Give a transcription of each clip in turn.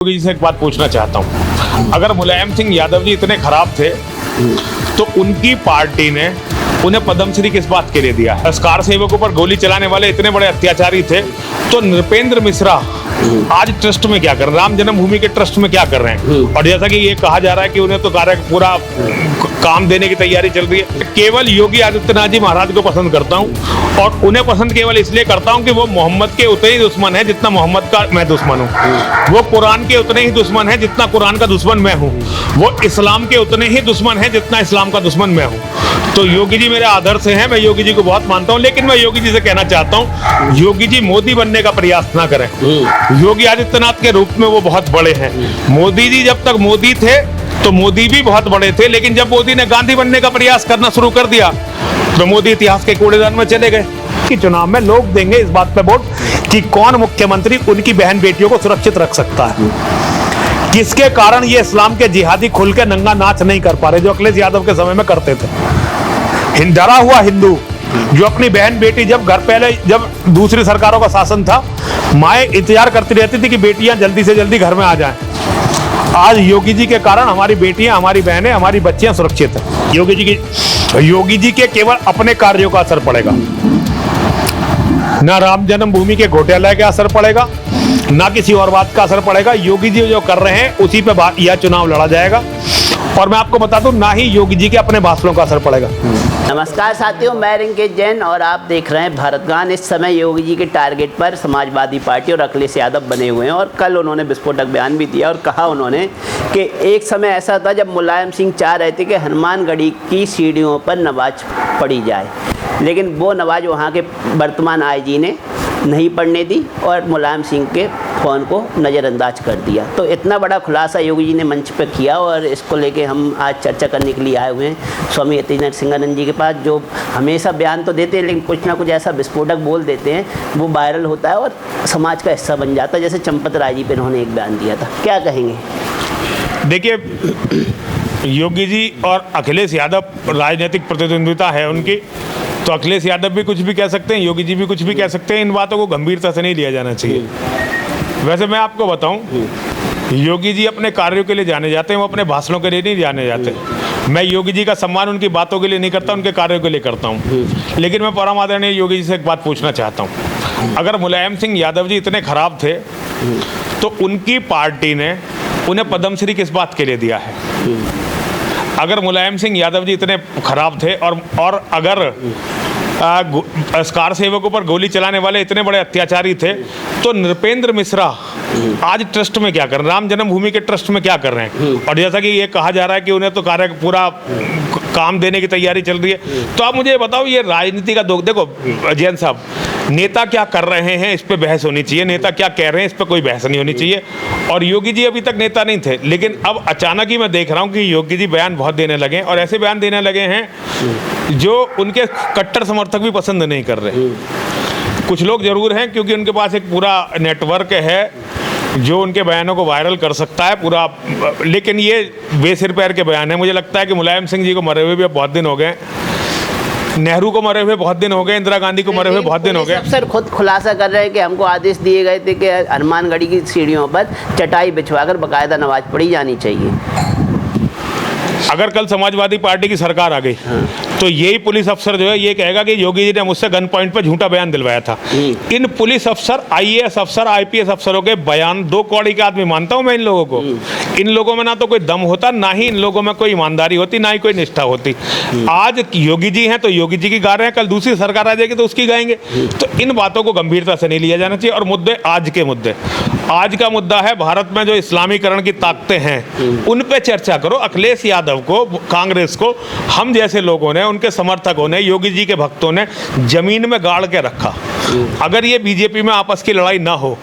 योगी जी से एक बात पूछना चाहता हूँ। अगर मुलायम सिंह यादव जी इतने खराब थे तो उनकी पार्टी ने उन्हें पद्मश्री किस बात के लिए दिया? कार सेवकों पर गोली चलाने वाले इतने बड़े अत्याचारी थे तो नृपेंद्र मिश्रा आज ट्रस्ट में क्या कर रहे हैं? राम जन्मभूमि के ट्रस्ट में क्या कर रहे हैं? और जैसा कि ये कहा जा रहा है कि उन्हें तो कार्य पूरा काम देने की तैयारी चल रही है। केवल योगी आदित्यनाथ जी महाराज को पसंद करता हूँ और उन्हें पसंद केवल इसलिए करता हूँ कि वो मोहम्मद के उतने ही दुश्मन है जितना मोहम्मद का मैं दुश्मन हूँ। वो कुरान के उतने ही दुश्मन है जितना कुरान का दुश्मन मैं हूँ। वो इस्लाम के उतने ही दुश्मन है जितना इस्लाम का दुश्मन मैं हूँ। तो योगी जी मेरे आदर्श हैं, मैं योगी जी को बहुत मानता हूँ। लेकिन मैं योगी जी से कहना चाहता हूँ, योगी जी मोदी बनने का प्रयास ना करें। योगी आदित्यनाथ के रूप में वो बहुत बड़े हैं। मोदी जी जब तक मोदी थे तो मोदी भी बहुत बड़े थे, लेकिन जब मोदी ने गांधी बनने का प्रयास करना शुरू कर दिया तो मोदी इतिहास के कूड़ेदान में चले गए। कि चुनाव में लोग देंगे इस बात पे वोट कि कौन मुख्यमंत्री उनकी बहन बेटियों को सुरक्षित रख सकता है, किसके कारण ये इस्लाम के जिहादी खुल के नंगा नाच नहीं कर पा रहे जो अखिलेश यादव के समय में करते थे। डरा हुआ हिंदू जो अपनी बहन बेटी जब दूसरी सरकारों का शासन था, माएँ इंतजार करती रहती थी कि बेटियां जल्दी से जल्दी घर में आ जाएं। आज योगी जी के कारण हमारी बेटियां, हमारी बहनें, हमारी बच्चियां सुरक्षित हैं। योगी जी के केवल अपने कार्यों का असर पड़ेगा, ना राम जन्मभूमि के घोटाले का असर पड़ेगा, ना किसी और बात का असर पड़ेगा। योगी जी जो कर रहे हैं उसी पे यह चुनाव लड़ा जाएगा। और मैं आपको बता दूं, ना ही योगी जी के अपने भाषणों का असर पड़ेगा। नमस्कार साथियों, मैं रिंकेश जैन और आप देख रहे हैं भारतगान। इस समय योगी जी के टारगेट पर समाजवादी पार्टी और अखिलेश यादव बने हुए हैं और कल उन्होंने विस्फोटक बयान भी दिया और कहा उन्होंने कि एक समय ऐसा था जब मुलायम सिंह चाह रहे थे कि हनुमानगढ़ी की सीढ़ियों पर नमाज पढ़ी जाए, लेकिन वो नमाज वहाँ के वर्तमान आईजी ने नहीं पढ़ने दी और मुलायम सिंह के फ़ोन को नज़रअंदाज कर दिया। तो इतना बड़ा खुलासा योगी जी ने मंच पर किया और इसको लेके हम आज चर्चा करने के लिए आए हुए हैं स्वामी यतीन्द्र सिंहानंद जी के पास, जो हमेशा बयान तो देते हैं लेकिन कुछ ना कुछ ऐसा विस्फोटक बोल देते हैं, वो वायरल होता है और समाज का हिस्सा बन जाता है। जैसे चंपत राय जी पर उन्होंने एक बयान दिया था, क्या कहेंगे? देखिए, योगी जी और अखिलेश यादव राजनीतिक प्रतिद्वंद्विता है उनकी, तो अखिलेश यादव भी कुछ भी कह सकते हैं, योगी जी भी कुछ भी कह सकते हैं। इन बातों को गंभीरता से नहीं लिया जाना चाहिए। वैसे मैं आपको बताऊं, योगी जी अपने कार्यों के लिए जाने जाते हैं, वो अपने भाषणों के लिए नहीं जाने जाते। मैं योगी जी का सम्मान उनकी बातों के लिए नहीं करता, उनके कार्यों के लिए करता हूं। लेकिन मैं परम आदरणीय योगी जी से एक बात पूछना चाहता हूं। अगर मुलायम सिंह यादव जी इतने खराब थे तो उनकी पार्टी ने उन्हें पद्मश्री किस बात के लिए दिया है? अगर मुलायम सिंह यादव जी इतने खराब थे और अगर कार सेवकों पर गोली चलाने वाले इतने बड़े अत्याचारी थे तो नृपेंद्र मिश्रा आज ट्रस्ट में क्या कर रहे हैं? राम जन्मभूमि के ट्रस्ट में क्या कर रहे हैं? और जैसा कि ये कहा जा रहा है कि उन्हें तो कार्य पूरा काम देने की तैयारी चल रही है। तो आप मुझे बताओ, ये राजनीति का देखो जैन साहब, नेता क्या कर रहे हैं इस पे बहस होनी चाहिए, नेता क्या कह रहे हैं इस पे कोई बहस नहीं होनी चाहिए। और योगी जी अभी तक नेता नहीं थे, लेकिन अब अचानक ही मैं देख रहा हूँ कि योगी जी बयान बहुत देने लगे और ऐसे बयान देने लगे हैं जो उनके कट्टर समर्थक भी पसंद नहीं कर रहे। कुछ लोग जरूर हैं क्योंकि उनके पास एक पूरा नेटवर्क है जो उनके बयानों को वायरल कर सकता है पूरा, लेकिन ये बेसिर पैर के बयान है। मुझे लगता है कि मुलायम सिंह जी को मरे हुए भी अब बहुत दिन हो गए, नेहरू को मरे हुए बहुत दिन हो गए, इंदिरा गांधी को मरे हुए बहुत दिन हो गए। अफसर खुद खुलासा कर रहे हैं कि हमको आदेश दिए गए थे कि हनुमानगढ़ी की सीढ़ियों पर चटाई बिछवाकर बाकायदा नमाज पढ़ी जानी चाहिए। अगर कल समाजवादी पार्टी की सरकार आ गई तो यही पुलिस अफसर जो है ये कहेगा कि योगी जी ने मुझसे गन पॉइंट पर झूठा बयान दिलवाया था। इन पुलिस अफसर, आईएएस अफसर, आईपीएस अफसरों के बयान दो कौड़ी के आदमी मानता हूं मैं इन लोगों को। इन लोगों में ना तो कोई दम होता, ना ही इन लोगों में कोई ईमानदारी होती, ना ही कोई निष्ठा होती। आज योगी जी हैं तो योगी जी की गा रहे हैं, कल दूसरी सरकार आ जाएगी तो उसकी गाएंगे। तो इन बातों को गंभीरता से नहीं लिया जाना चाहिए। और मुद्दे आज के मुद्दे, आज का मुद्दा है भारत में जो इस्लामीकरण की ताकतें हैं उन पे चर्चा करो। अखिलेश यादव को, कांग्रेस को, हम जैसे लोगों ने, उनके समर्थकों ने, योगी जी के भक्तों ने जमीन में गाड़ के रखा। अगर ये बीजेपी में आपस की लड़ाई ना हो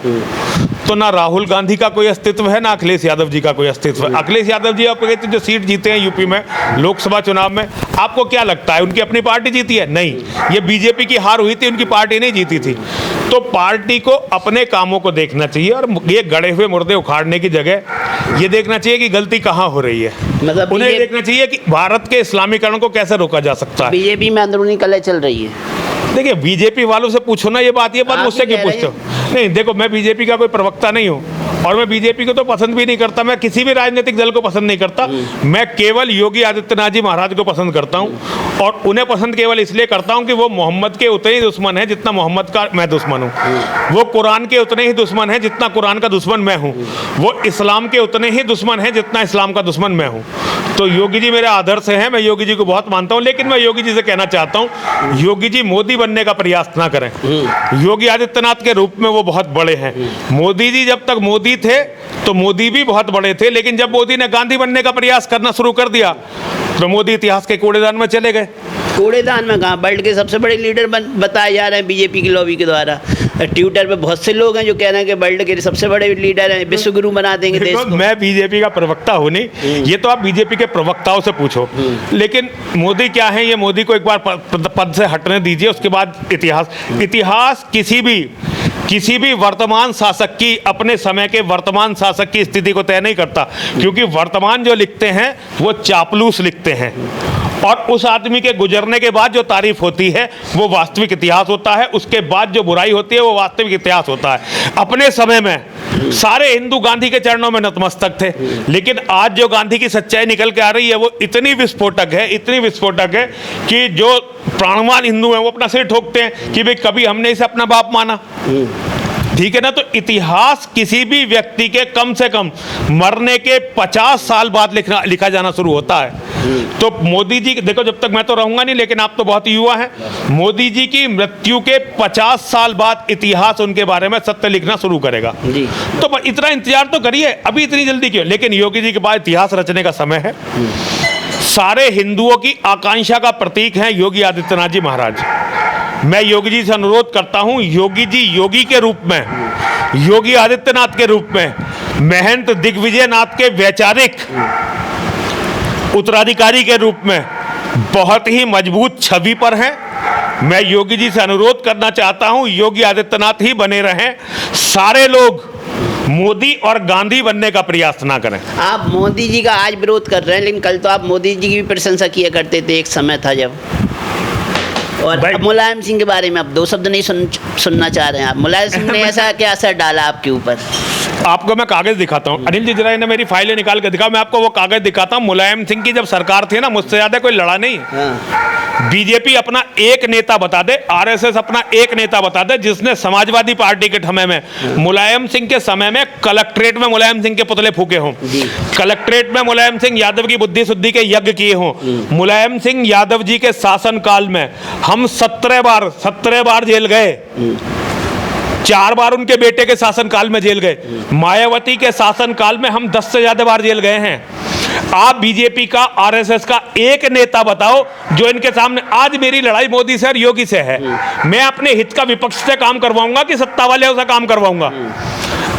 तो ना राहुल गांधी का कोई अस्तित्व है, ना अखिलेश यादव जी का कोई अस्तित्व है। अखिलेश यादव जी आप कहते जो सीट जीते हैं यूपी में लोकसभा चुनाव में, आपको क्या लगता है उनकी अपनी पार्टी जीती है? नहीं, ये बीजेपी की हार हुई थी, उनकी पार्टी नहीं जीती थी। तो पार्टी को अपने कामों को देखना चाहिए और ये गड़े हुए मुर्दे उखाड़ने की जगह ये देखना चाहिए कि गलती कहाँ हो रही है। मतलब उन्हें देखना चाहिए कि भारत के इस्लामीकरण को कैसे रोका जा सकता है। बीजेपी में अंदरूनी कलह चल रही है। देखिए, बीजेपी वालों से पूछो ना ये बात मुझसे क्यों पूछते हो? नहीं, देखो, मैं बीजेपी का कोई प्रवक्ता नहीं हूँ और मैं बीजेपी को तो पसंद भी नहीं करता, मैं किसी भी राजनीतिक दल को पसंद नहीं करता, मैं केवल योगी आदित्यनाथ जी महाराज को पसंद करता हूँ। और उन्हें पसंद केवल इसलिए करता हूँ कि वो मोहम्मद के उतने ही दुश्मन है जितना मोहम्मद का मैं दुश्मन हूँ, वो कुरान के उतने ही दुश्मन है जितना कुरान का दुश्मन मैं हूँ, वो इस्लाम के उतने ही दुश्मन है जितना इस्लाम का दुश्मन मैं हूँ। तो योगी जी मेरे आदर्श हैं, मैं योगी जी को बहुत मानता हूँ, लेकिन मैं योगी जी से कहना चाहता हूँ, योगी जी मोदी बनने का प्रयास ना करें। योगी आदित्यनाथ के रूप में वो बहुत बड़े हैं। मोदी जी जब तक मोदी थे तो मोदी भी बहुत बड़े थे, लेकिन जब मोदी ने गांधी बनने का प्रयास करना शुरू कर दिया तो मोदी इतिहास के कूड़ेदान में चले गए। कूड़ेदान में कहाँ, वर्ल्ड के सबसे बड़े लीडर बताए जा रहे हैं बीजेपी की लॉबी के द्वारा। ट्विटर पे बहुत से लोग हैं जो कह रहे हैं कि वर्ल्ड के सबसे बड़े लीडर हैं, विश्व गुरु बना देंगे देश को। मैं बीजेपी का प्रवक्ता हूँ नहीं, ये तो आप बीजेपी के प्रवक्ताओं से पूछो। लेकिन मोदी क्या है, ये मोदी को एक बार पद से हटने दीजिए, उसके बाद इतिहास किसी भी वर्तमान शासक की, अपने समय के वर्तमान शासक की स्थिति को तय नहीं करता, क्योंकि वर्तमान जो लिखते हैं वो चापलूस लिखते हैं, और उस आदमी के गुजरने के बाद जो तारीफ होती है वो वास्तविक इतिहास होता है, उसके बाद जो बुराई होती है वो वास्तविक इतिहास होता है। अपने समय में सारे हिंदू गांधी के चरणों में नतमस्तक थे, लेकिन आज जो गांधी की सच्चाई निकल के आ रही है वो इतनी विस्फोटक है कि जो प्राणवान हिंदू हैं वो अपना सिर ठोकते हैं कि भाई कभी हमने इसे अपना बाप माना। ठीक है ना। तो इतिहास किसी भी व्यक्ति के कम से कम मरने के 50 साल बाद लिखा जाना शुरू होता है। तो मोदी जी देखो, जब तक मैं तो रहूंगा नहीं, लेकिन आप तो बहुत युवा हैं, मोदी जी की मृत्यु के 50 साल बाद इतिहास उनके बारे में सत्य लिखना शुरू करेगा जी। तो इतना इंतजार तो करिए, अभी इतनी जल्दी क्यों। लेकिन योगी जी के बाद इतिहास रचने का समय है। सारे हिंदुओं की आकांक्षा का प्रतीक हैं योगी आदित्यनाथ जी महाराज। मैं योगी जी से अनुरोध करता हूं, योगी जी योगी के रूप में, योगी आदित्यनाथ के रूप में, महंत दिग्विजय नाथ के वैचारिक उत्तराधिकारी के रूप में बहुत ही मजबूत छवि पर हैं। मैं योगी जी से अनुरोध करना चाहता हूं, योगी आदित्यनाथ ही बने रहें, सारे लोग मोदी और गांधी बनने का प्रयास ना करें। आप मोदी जी का आज विरोध कर रहे हैं, लेकिन कल तो आप मोदी जी की भी प्रशंसा किया करते थे, एक समय था जब। और अब मुलायम सिंह के बारे में अब 2 शब्द नहीं सुनना चाह रहे हैं आप। मुलायम सिंह ने ऐसा क्या असर डाला आपके ऊपर? आपको मैं कागज दिखाता हूँ, अनिल जी जरा ने मेरी फाइलें निकाल के दिखा, मैं आपको वो कागज दिखाता हूँ। मुलायम सिंह की जब सरकार थी ना, मुझसे ज्यादा कोई लड़ा नहीं। बीजेपी अपना एक नेता बता दे, आरएसएस अपना एक नेता बता दे जिसने समाजवादी पार्टी के समय में, मुलायम सिंह के समय में कलेक्ट्रेट में मुलायम सिंह के पुतले फूके हों, कलेक्ट्रेट में मुलायम सिंह यादव की बुद्धि शुद्धि के यज्ञ किए हों। मुलायम सिंह यादव जी के शासन काल में हम 17 बार जेल गए, 4 बार उनके बेटे के शासनकाल में जेल गए। मायावती के शासनकाल में हम 10 से ज्यादा बार जेल गए हैं। आप बीजेपी का, आरएसएस का एक नेता बताओ जो इनके सामने, आज मेरी लड़ाई मोदी से और योगी से है। मैं अपने हित का विपक्ष से काम करवाऊंगा कि सत्ता वाले से काम करवाऊंगा।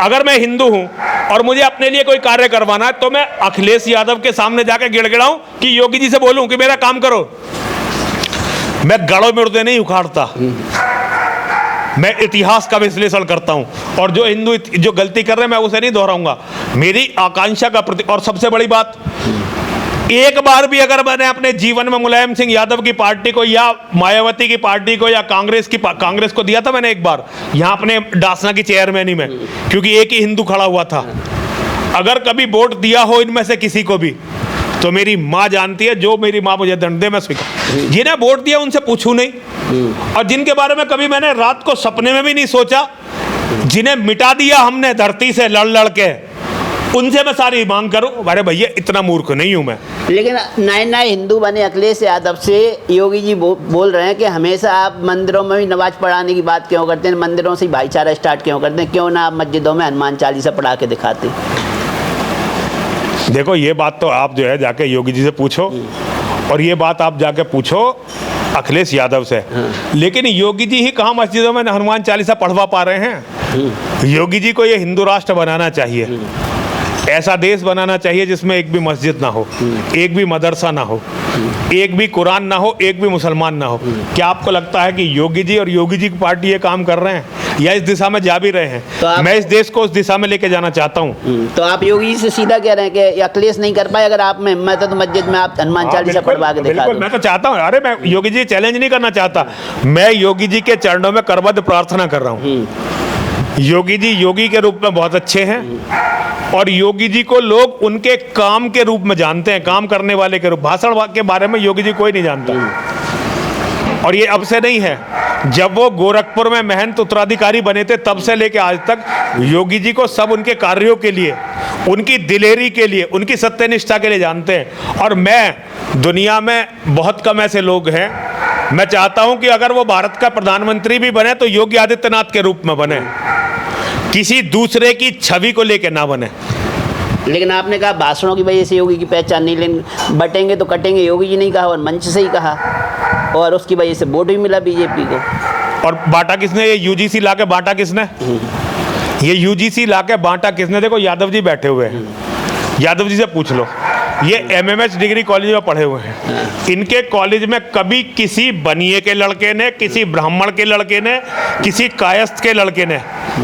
अगर मैं हिंदू हूं और मुझे अपने लिए कोई कार्य करवाना है तो मैं अखिलेश यादव के सामने जाकर गिड़गिड़ाऊं कि योगी जी से बोलूं कि मेरा काम करो। मैं गड़ों में उड़ते नहीं उखाड़ता, मैं इतिहास का विश्लेषण करता हूं, और जो हिंदू जो गलती कर रहे हैं मैं उसे नहीं दोहराऊंगा। मेरी आकांक्षा का प्रति, और सबसे बड़ी बात, एक बार भी अगर मैंने अपने जीवन में मुलायम सिंह यादव की पार्टी को या मायावती की पार्टी को या कांग्रेस को दिया था, मैंने एक बार यहां अपने डासना की चेयरमैनी में, क्योंकि एक ही हिंदू खड़ा हुआ था। अगर कभी वोट दिया हो इनमें से किसी को भी तो मेरी माँ जानती है, जो मेरी माँ मुझे दंड दे मैं स्वीकार। जिन्हें वोट दिया उनसे पूछूं नहीं, और जिनके बारे में कभी मैंने रात को सपने में भी नहीं सोचा, जिन्हें मिटा दिया हमने धरती से लड़ के, उनसे मैं सारी मांग करूं। अरे भैया इतना मूर्ख नहीं हूं मैं। लेकिन नए हिंदू बने अखिलेश यादव से योगी जी बोल रहे हैं कि हमेशा आप मंदिरों में भी नमाज पढ़ाने की बात क्यों करते हैं, मंदिरों से भाईचारा स्टार्ट क्यों करते हैं, क्यों ना आप मस्जिदों में हनुमान चालीसा पढ़ा के दिखाते। देखो ये बात तो आप जो है जाके योगी जी से पूछो, और ये बात आप जाके पूछो अखिलेश यादव से। लेकिन योगी जी ही कहाँ मस्जिदों में हनुमान चालीसा पढ़वा पा रहे हैं। योगी जी को ये हिंदू राष्ट्र बनाना चाहिए, ऐसा देश बनाना चाहिए जिसमें एक भी मस्जिद ना हो, एक भी मदरसा ना हो, एक भी कुरान ना हो, एक भी मुसलमान ना हो। क्या आपको लगता है कि योगी जी और योगी जी की पार्टी ये काम कर रहे हैं या इस दिशा में जा भी रहे हैं? तो मैं इस देश को उस दिशा में लेके जाना चाहता हूँ। तो आप योगी जी से सीधा कह रहे हैं कि अखिलेश नहीं कर पाए, अगर आप में हिम्मत है तो मस्जिद में आप हनुमान चालीसा पढ़वा के दिखा दो। मैं तो चाहता हूँ, अरे मैं योगी जी चैलेंज नहीं करना चाहता, मैं योगी जी के चरणों में करबद्ध प्रार्थना कर रहा हूँ। योगी जी योगी के रूप में बहुत अच्छे हैं और योगी जी को लोग उनके काम के रूप में जानते हैं, काम करने वाले के रूप। भाषण के बारे में योगी जी कोई नहीं जानता और ये अब से नहीं है, जब वो गोरखपुर में महंत उत्तराधिकारी बने थे तब से लेके आज तक योगी जी को सब उनके कार्यों के लिए, उनकी दिलेरी के लिए, उनकी सत्यनिष्ठा के लिए जानते हैं। और मैं दुनिया में बहुत कम ऐसे लोग हैं, मैं चाहता हूं कि अगर वो भारत का प्रधानमंत्री भी बने तो योगी आदित्यनाथ के रूप में बने, किसी दूसरे की छवि को लेके ना बने। लेकिन आपने कहा भाषणों की वजह से योगी की पहचान नहीं, लेकिन बटेंगे तो कटेंगे योगी जी नहीं कहा और मंच से ही कहा और उसकी वजह से वोट भी मिला बीजेपी को। और बांटा किसने? ये यूजीसी लाके बांटा किसने? ये यूजीसी लाके बांटा किसने? देखो यादव जी बैठे हुए हैं, यादव जी से पूछ लो, ये एमएमएस डिग्री कॉलेज में पढ़े हुए हैं। इनके कॉलेज में कभी किसी बनिए के लड़के ने, किसी ब्राह्मण के लड़के ने, किसी कायस्थ के लड़के ने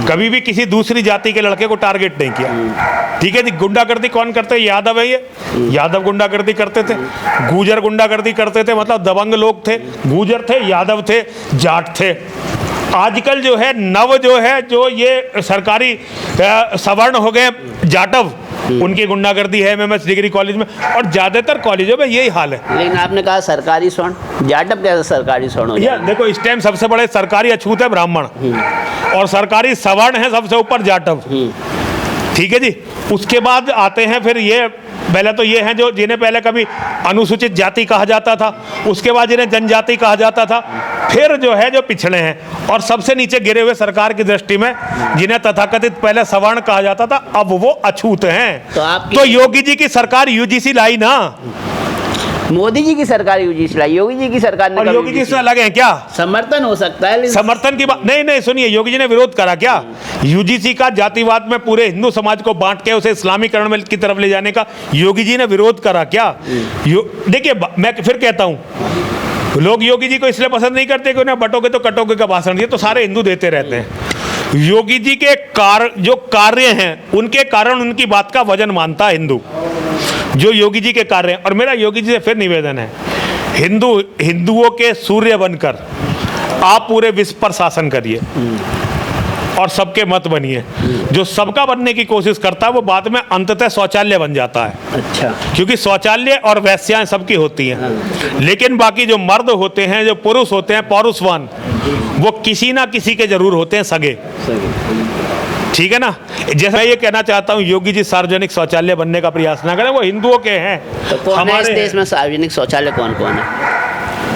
कभी भी किसी दूसरी जाति के लड़के को टारगेट नहीं किया। ठीक है जी, गुंडागर्दी कौन करते? यादव है, ये यादव गुंडागर्दी करते थे, गुजर गुंडागर्दी करते थे, मतलब दबंग लोग थे, गुजर थे, यादव थे, जाट थे। आजकल जो है नव जो है, जो ये सरकारी सवर्ण हो गए जाटव, उनकी गुंडागर्दी है एमएमएस डिग्री कॉलेज में और ज्यादातर कॉलेजों में यही हाल है। लेकिन आपने कहा सरकारी स्वर्ण, जाटव कैसे सरकारी स्वर्ण हो जाएगा? देखो इस टाइम सबसे बड़े सरकारी अछूत है ब्राह्मण और सरकारी सवर्ण है सबसे ऊपर जाटव। ठीक है जी, उसके बाद आते हैं फिर ये, पहले तो ये हैं जो जिन्हें पहले कभी अनुसूचित जाति कहा जाता था, उसके बाद जिन्हें जनजाति कहा जाता था, फिर जो है जो पिछड़े हैं और सबसे नीचे गिरे हुए सरकार की दृष्टि में जिन्हें तथाकथित पहले सवर्ण कहा जाता था, अब वो अछूत हैं। तो योगी जी की सरकार यूजीसी लाई ना, मोदी जी की सरकार यूजीसी लाई, योगी जी की सरकार ने। और योगी जी इसमें लगे हैं क्या? समर्थन हो सकता है, समर्थन की बात नहीं, सुनिए, योगी जी ने विरोध करा क्या? यूजीसी का जातिवाद में पूरे हिंदू समाज को बांट के उसे इस्लामीकरण में की तरफ ले जाने का योगी जी ने विरोध करा क्या? देखिए मैं फिर कहता हूं, लोग योगी जी को इसलिए पसंद नहीं करते कि उन्हें बटोगे तो कटोगे का भाषण, ये तो सारे हिंदू देते रहते हैं। योगी जी के जो कार्य हैं उनके कारण उनकी बात का वजन मानता है हिंदू, जो योगी जी के कार्य हैं। और मेरा योगी जी से फिर निवेदन है, हिंदुओं के सूर्य बनकर आप पूरे विश्व पर शासन करिए और सबके मत बनिए। जो सबका बनने की कोशिश करता है वो बाद में अंततः शौचालय बन जाता है। अच्छा, क्योंकि शौचालय और वेश्याएं सबकी होती हैं, लेकिन बाकी जो मर्द होते हैं, जो पुरुष होते हैं पौरुषवान, वो किसी ना किसी के जरूर होते हैं सगे। ठीक है ना? जैसे मैं ये कहना चाहता हूँ, योगी जी सार्वजनिक शौचालय बनने का प्रयास ना करें, वो हिंदुओं के हैं। तो हमारे देश में सार्वजनिक शौचालय कौन कौन है?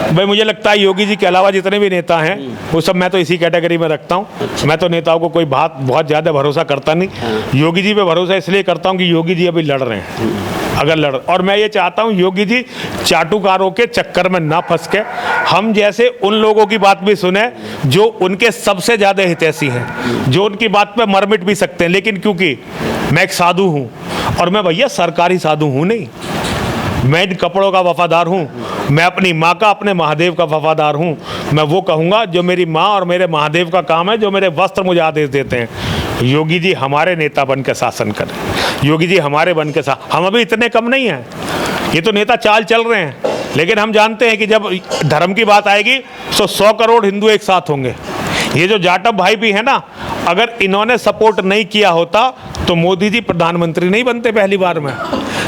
भाई मुझे लगता है योगी जी के अलावा जितने भी नेता हैं वो सब मैं तो इसी कैटेगरी में रखता हूँ। मैं तो नेताओं को कोई बात बहुत ज़्यादा भरोसा करता नहीं। योगी जी पे भरोसा इसलिए करता हूँ कि योगी जी अभी लड़ रहे हैं, अगर लड़, और मैं ये चाहता हूँ योगी जी चाटुकारों के चक्कर में ना फंस के हम जैसे उन लोगों की बात भी सुने जो उनके सबसे ज़्यादा हितैषी हैं, जो उनकी बात पे मर मिट भी सकते हैं। लेकिन क्योंकि मैं एक साधु हूँ और मैं भैया सरकारी साधु हूँ नहीं, मैं इन कपड़ों का वफादार हूँ, मैं अपनी माँ का, अपने महादेव का वफादार हूँ। मैं वो कहूँगा जो मेरी माँ और मेरे महादेव का काम है, जो मेरे वस्त्र मुझे आदेश देते हैं। योगी जी हमारे नेता बन के शासन करें, योगी जी हमारे बन के हम अभी इतने कम नहीं हैं, ये तो नेता चाल चल रहे हैं, लेकिन हम जानते हैं कि जब धर्म की बात आएगी तो 100 करोड़ हिंदू एक साथ होंगे। ये जो जाटव भाई भी है ना, अगर इन्होंने सपोर्ट नहीं किया होता तो मोदी जी प्रधानमंत्री नहीं बनते पहली बार में।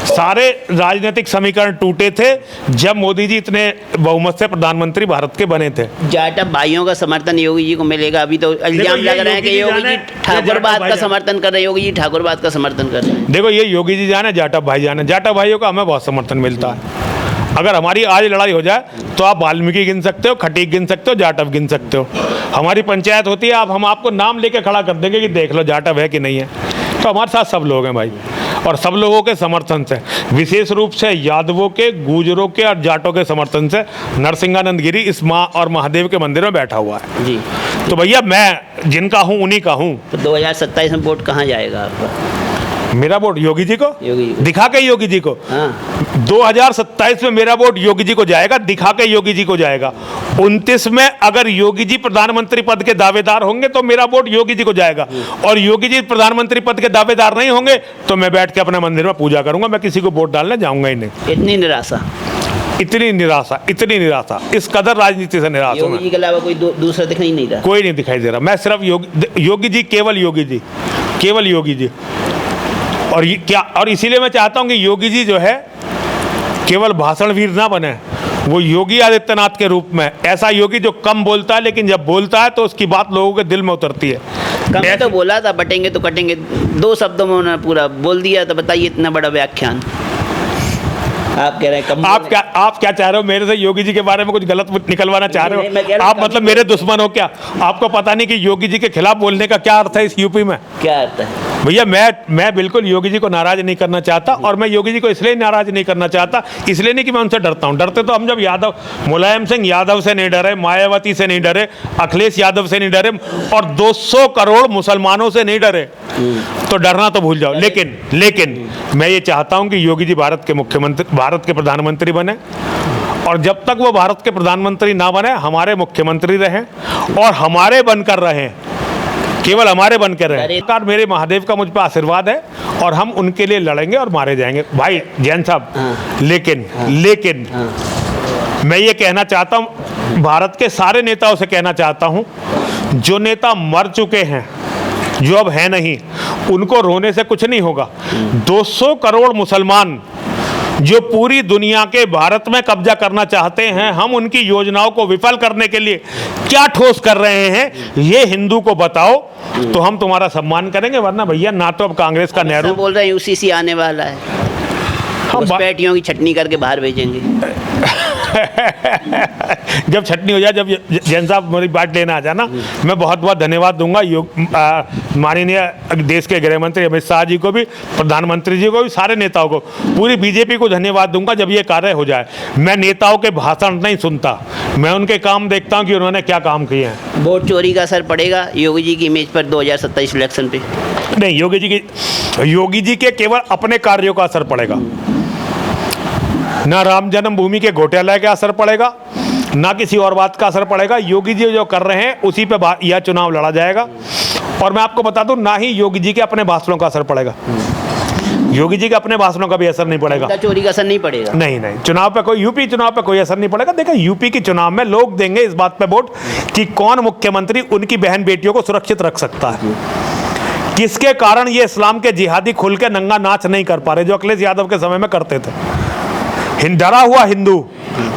सारे राजनीतिक समीकरण टूटे थे जब मोदी जी इतने बहुमत से प्रधानमंत्री भारत के बने थे। जाटव भाइयों का समर्थन योगी जी को मिलेगा? अभी तो इल्जाम लग रहे हैं कि योगी जी ठाकुरवाद का समर्थन कर रहे हैं, योगी जी ठाकुरवाद का समर्थन कर रहे हैं। देखो ये योगी जी जाने, जाटव भाई जाने, जाटव भाइयों का हमें बहुत समर्थन मिलता है। अगर हमारी आज लड़ाई हो जाए तो आप वाल्मीकि गिन सकते हो, खटीक गिन सकते हो, जाटव गिन सकते हो। हमारी पंचायत होती है, हम आपको नाम लेके खड़ा कर देंगे कि देख लो जाटव है कि नहीं है। तो हमारे साथ सब लोग हैं भाई, और सब लोगों के समर्थन से, विशेष रूप से यादवों के, गुजरों के और जाटों के समर्थन से नरसिंहानंद गिरी इस माँ और महादेव के मंदिर में बैठा हुआ है जी। तो भैया मैं जिनका हूँ उन्हीं का हूँ। तो 2027 में वोट कहाँ जाएगा आपका? मेरा वोट योगी जी को, योगी जी को दिखा के योगी जी को। हाँ। 2027 में मेरा वोट योगी जी को जाएगा, दिखा के योगी जी को जाएगा। 29 में अगर योगी जी प्रधानमंत्री पद के दावेदार होंगे तो मेरा वोट योगी जी को जाएगा, और योगी जी प्रधानमंत्री पद के दावेदार नहीं होंगे तो मैं बैठ के अपने मंदिर में पूजा करूंगा, मैं किसी को वोट डालने जाऊंगा ही नहीं। इतनी निराशा? इतनी निराशा, इस कदर राजनीति से निराश हूं योगी मैं। जी के अलावा कोई दूसरा दिख नहीं रहा। कोई नहीं दिखाई दे रहा। मैं सिर्फ योगी जी, केवल योगी जी। और ये क्या, और इसीलिए मैं चाहता हूं कि योगी जी जो है केवल भाषण वीर ना बने, वो योगी आदित्यनाथ के रूप में ऐसा योगी जो कम बोलता है, लेकिन जब बोलता है तो उसकी बात लोगों के दिल में उतरती है। कम तो बोला था, बटेंगे तो कटेंगे 2 शब्दों में उन्होंने पूरा बोल दिया। तो बताइए, इतना बड़ा व्याख्यान आप कह रहे हैं कम। आप क्या चाह रहे हो मेरे से? योगी जी के बारे में कुछ गलत निकलवाना चाह रहे हो आप? मतलब मेरे दुश्मन हो क्या? आपको पता नहीं कि योगी जी के खिलाफ बोलने का क्या अर्थ है इस यूपी में? क्या अर्थ है भैया? मैं बिल्कुल योगी जी को नाराज नहीं करना चाहता, और मैं योगी जी को इसलिए नाराज नहीं करना चाहता, इसलिए नहीं कि मैं उनसे डरता हूं। डरते तो हम जब मुलायम सिंह यादव से नहीं डरे, मायावती से नहीं डरे, अखिलेश यादव से नहीं डरे, और 200 करोड़ मुसलमानों से नहीं डरे, तो डरना तो भूल जाओ। लेकिन मैं ये चाहता हूं कि योगी जी भारत के प्रधानमंत्री बने, और जब तक वो भारत के प्रधानमंत्री ना बने, हमारे मुख्यमंत्री रहें, और हमारे बनकर रहें, केवल हमारे बन के रहे। सरकार, मेरे महादेव का मुझ पर आशीर्वाद है, और हम उनके लिए लड़ेंगे और मारे जाएंगे भाई जैन साहब। लेकिन मैं ये कहना चाहता हूँ, भारत के सारे नेताओं से कहना चाहता हूँ, जो नेता मर चुके हैं, जो अब है नहीं, उनको रोने से कुछ नहीं होगा। 200 करोड़ मुसलमान जो पूरी दुनिया के भारत में कब्जा करना चाहते हैं, हम उनकी योजनाओं को विफल करने के लिए क्या ठोस कर रहे हैं, ये हिंदू को बताओ, तो हम तुम्हारा सम्मान करेंगे। वरना भैया, ना तो अब कांग्रेस का नेहरू बोल रहे हैं यूसीसी आने वाला है, उस पैटियों की छटनी करके बाहर भेजेंगे। जब छटनी हो जाए, जब जैन साहब मेरी बात लेना आ जाना, मैं बहुत बहुत धन्यवाद दूंगा माननीय देश के गृह मंत्री अमित शाह जी को भी, प्रधानमंत्री जी को भी, सारे नेताओं को, पूरी बीजेपी को धन्यवाद दूंगा जब ये कार्य हो जाए। मैं नेताओं के भाषण नहीं सुनता, मैं उनके काम देखता हूं कि उन्होंने क्या काम किए हैं। वोट चोरी का असर पड़ेगा योगी जी की इमेज पर 2027 इलेक्शन पे? नहीं, योगी जी के केवल अपने कार्यों का असर पड़ेगा, ना राम जन्मभूमि के घोटाले का असर पड़ेगा, ना किसी और बात का असर पड़ेगा। योगी जी जो कर रहे हैं उसी पे यह चुनाव लड़ा जाएगा। और मैं आपको बता दूं, ना ही योगी जी के अपने भाषणों का असर पड़ेगा, योगी जी के अपने भाषणों का भी असर नहीं पड़ेगा। चोरी का असर नहीं पड़ेगा? नहीं, चुनाव पे कोई, यूपी चुनाव पे कोई असर नहीं पड़ेगा। देखिए, यूपी के चुनाव में लोग देंगे इस बात पे वोट कि कौन मुख्यमंत्री उनकी बहन बेटियों को सुरक्षित रख सकता है, किसके कारण ये इस्लाम के जिहादी खुल के नंगा नाच नहीं कर पा रहे, जो अखिलेश यादव के समय में करते थे। डरा हुआ हिंदू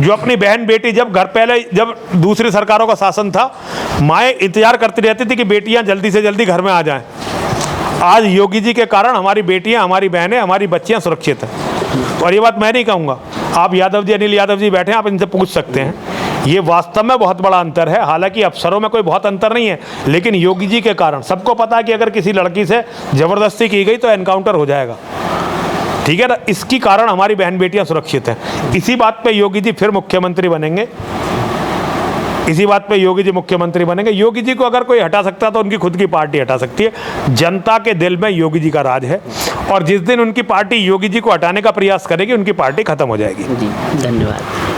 जो अपनी बहन बेटी, जब दूसरी सरकारों का शासन था, माएँ इंतजार करती रहती थी कि बेटियां जल्दी से जल्दी घर में आ जाएं। आज योगी जी के कारण हमारी बेटियां, हमारी बहनें, हमारी बच्चियां सुरक्षित हैं। और ये बात मैं नहीं कहूँगा, आप यादव जी, अनिल यादव जी बैठे हैं, आप इनसे पूछ सकते हैं। ये वास्तव में बहुत बड़ा अंतर है। हालांकि अफसरों में कोई बहुत अंतर नहीं है, लेकिन योगी जी के कारण सबको पता है कि अगर किसी लड़की से ज़बरदस्ती की गई तो एनकाउंटर हो जाएगा, ठीक है ना। इसकी कारण हमारी बहन बेटियां सुरक्षित हैं। इसी बात पे योगी जी फिर मुख्यमंत्री बनेंगे, इसी बात पे योगी जी मुख्यमंत्री बनेंगे। योगी जी को अगर कोई हटा सकता है तो उनकी खुद की पार्टी हटा सकती है। जनता के दिल में योगी जी का राज है, और जिस दिन उनकी पार्टी योगी जी को हटाने का प्रयास करेगी, उनकी पार्टी खत्म हो जाएगी। जी, धन्यवाद।